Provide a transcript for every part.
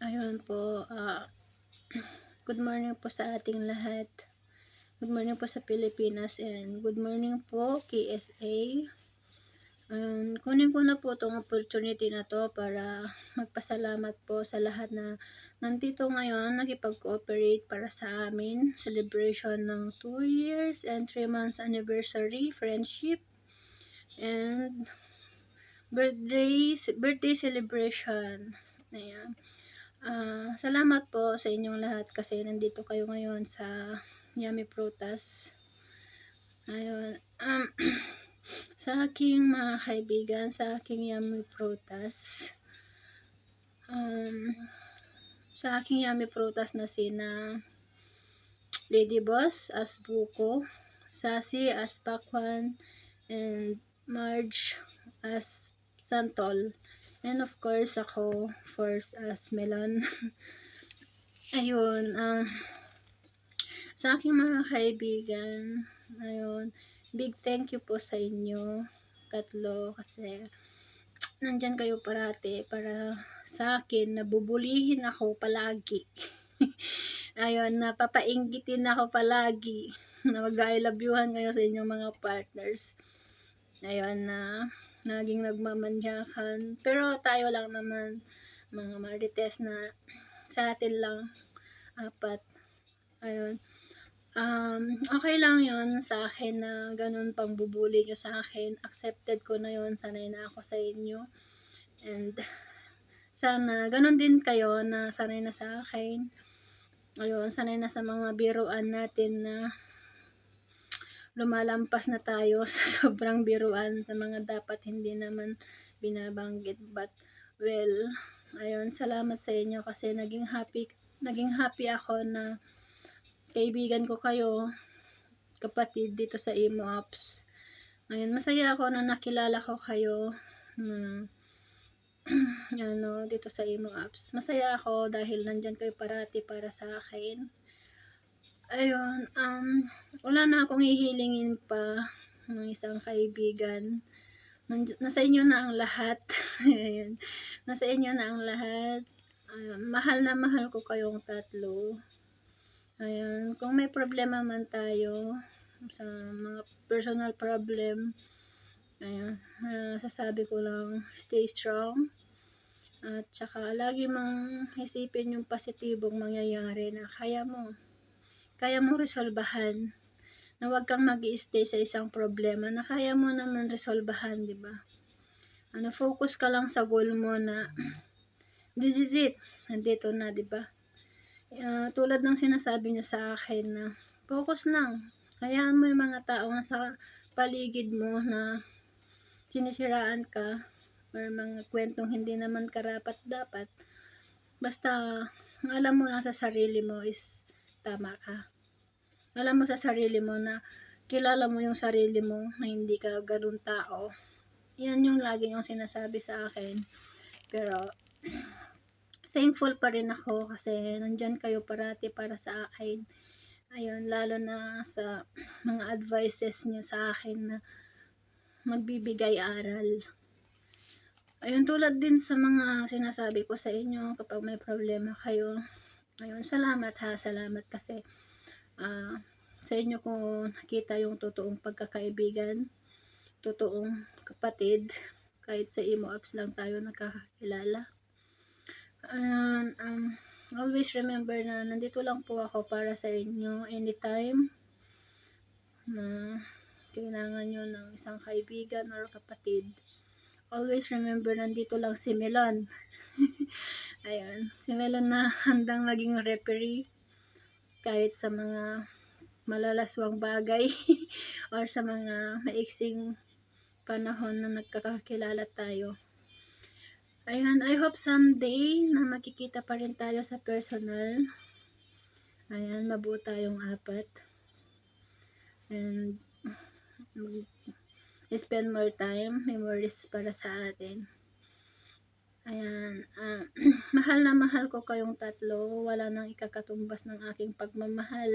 Ayun po, good morning po sa ating lahat. Good morning po sa Pilipinas and good morning po KSA. Kunin ko na po itong opportunity na to para magpasalamat po sa lahat na nandito ngayon nakipag-cooperate para sa amin. Celebration ng 2 years and 3 months anniversary, friendship, and birthday celebration. Ayan. Salamat po sa inyong lahat kasi nandito kayo ngayon sa Yummy Prutas. Ayun. Sa aking mga kaibigan, sa aking Yummy Prutas, sa aking Yummy Prutas na sina Lady Boss as Buko, Sassy as Pakwan, and Marge as Santol. And of course, ako first as Melon. Ayun, sa aking mga kaibigan, ayun, big thank you po sa inyo, tatlo, kasi nandyan kayo parati para sa akin, nabubulihin ako palagi. Ayun, napapainggitin ako palagi, na mag-I love youhan kayo sa inyong mga partners. Ayun, na naging nagmamanyakan, pero tayo lang naman, mga marites na sa atin lang, apat. Ayun. Okay lang yon sa akin na ganun pang bubuli nyo sa akin. Accepted ko na yon, sanay na ako sa inyo. And sana ganun din kayo na sanay na sa akin. Ayun, sanay na sa mga biruan natin na lumalampas na tayo sa sobrang biruan sa mga dapat hindi naman binabanggit. But well, ayun, salamat sa inyo kasi naging happy ako na kaibigan ko kayo, kapatid dito sa Imo Apps. Ngayon, masaya ako na nakilala ko kayo dito sa Imo Apps. Masaya ako dahil nandyan kayo parati para sa akin. Ayun, wala na akong hihilingin pa ng isang kaibigan. Nasa inyo na ang lahat. Ayun, nasa inyo na ang lahat. Mahal na mahal ko kayong tatlo. Ayan, kung may problema man tayo sa mga personal problem, ayan, sasabi ko lang, stay strong. At saka, lagi mong isipin yung positibong mangyayari na kaya mo resolbahan. Na huwag kang mag-i-stay sa isang problema na kaya mo naman resolbahan, di ba? Focus ka lang sa goal mo na this is it. Nandito na, di ba? Tulad ng sinasabi nyo sa akin na focus lang. Hayaan mo yung mga tao nasa paligid mo na sinisiraan ka or mga kwentong hindi naman karapat-dapat. Basta alam mo lang sa sarili mo is tama ka. Alam mo sa sarili mo na kilala mo yung sarili mo na hindi ka ganun tao. Yan yung lagi yung sinasabi sa akin. Pero thankful pa rin ako kasi nandyan kayo parati para sa akin. Ayun, lalo na sa mga advices nyo sa akin na magbibigay aral. Ayun, tulad din sa mga sinasabi ko sa inyo kapag may problema kayo. Ayun, salamat kasi sa inyo ko nakita yung totoong pagkakaibigan, totoong kapatid, kahit sa Imo Apps lang tayo nakakakilala. Always remember na nandito lang po ako para sa inyo anytime na kailangan nyo ng isang kaibigan or kapatid. Always remember, nandito lang si Melon. Ayan, si Melon na handang maging referee kahit sa mga malalaswang bagay or sa mga maiksing panahon na nagkakakilala tayo. Ayan, I hope someday na makikita pa rin tayo sa personal. Ayan, mabuo tayong apat. And spend more time, memories para sa atin. Ayan, mahal na mahal ko kayong tatlo. Wala nang ikakatumbas ng aking pagmamahal.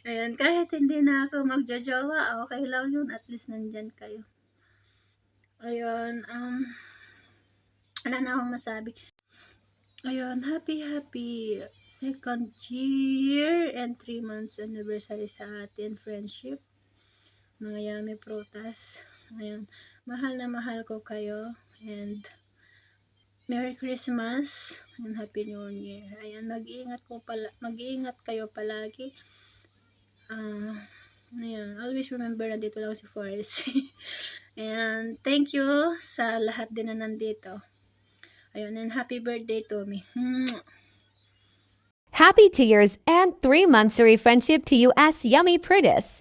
Ayan, kahit hindi na ako magjojowa, okay lang yun. At least nandyan kayo. Ayun, wala na akong masabi. Ayun, happy second year and 3 months anniversary sa atin friendship, mga Yummy Prutas. Ayun, mahal na mahal ko kayo and Merry Christmas and Happy New Year. Ayan, mag-iingat kayo palagi. Ayan, always remember nandito lang si Forrest. And thank you sa lahat din na nandito. Ayun, and happy birthday to me. Happy 2 years and 3 monthsary friendship to you as Yummy Prutas.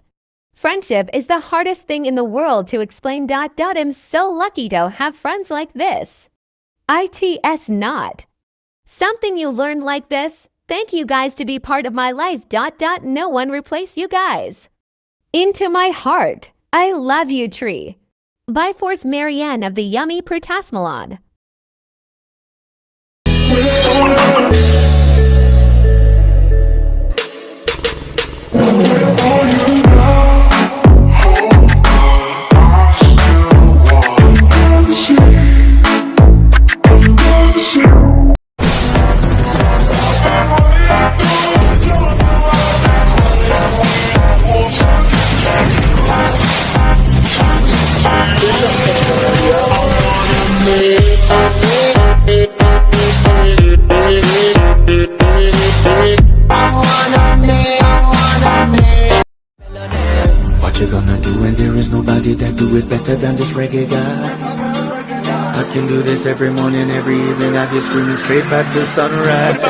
Friendship is the hardest thing in the world to explain. I'm so lucky to have friends like this. ITS not. Something you learned like this? Thank you guys to be part of my life. No one replace you guys. Into my heart. I love you, Tree. By Force Marianne of the Yummy Prutasmalon. What you gonna do when there is nobody that do it better than this reggae guy? I can do this every morning, every evening. I be screaming straight back to sunrise. Go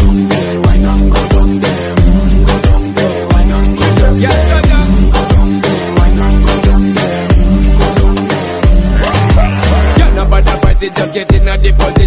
down there, why not go down there? Go down there, why not go down there? Go down there, why not go down there? Go down there. Yeah, nobody party, just get in a deposit.